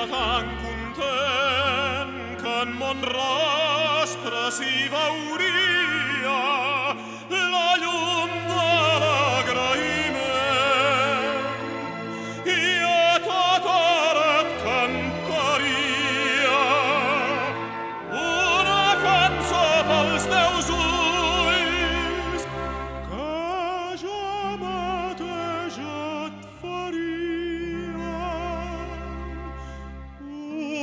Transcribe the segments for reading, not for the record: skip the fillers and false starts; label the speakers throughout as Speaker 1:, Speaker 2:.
Speaker 1: tan content que en mon rostre s'hi veuria la llum de l'agraïment i a tota hora et cantaria una cançó pels teus ulls que jo mateix et faria.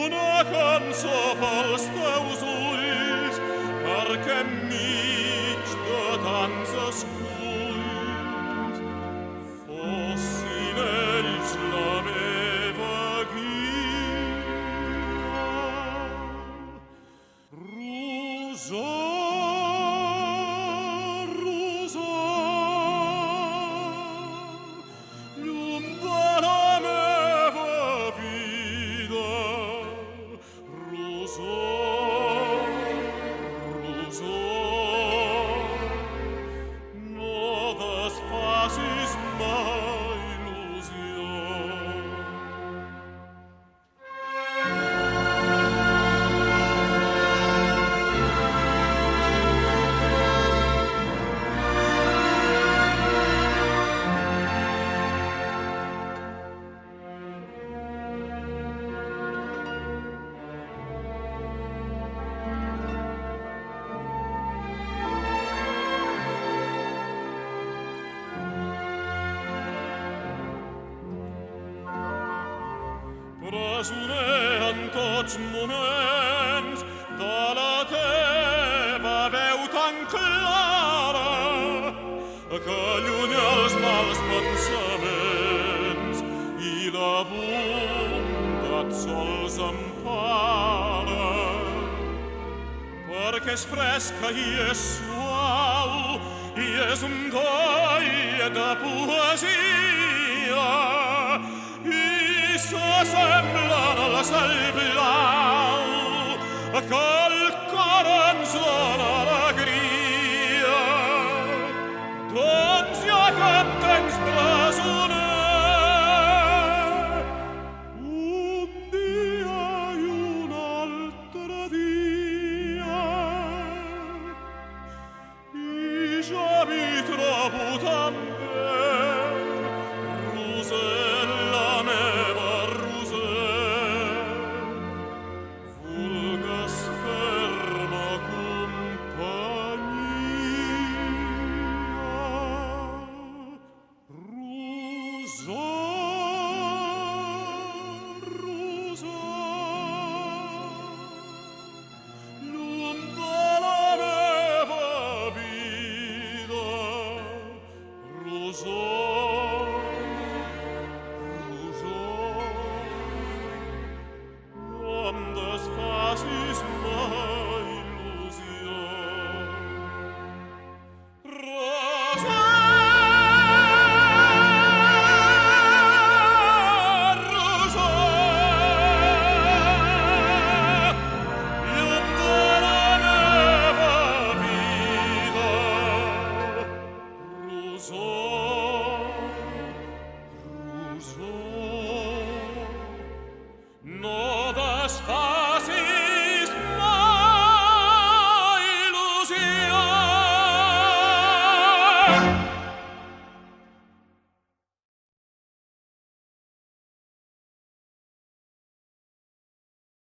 Speaker 1: Una cançó pels teus ulls perquè enmig de tants esculls fossin ells la meva guia. Rosó, rosó, llum de la meva vida. Rosó, rosó, no desfacis mai il·lusió. Presoner en tots moments de la teva veu tan clara que allunya els mals pensaments i la bondat sols empara, perquè és fresca i és suau i és un coll de poesia i s'assemblen al cel blau que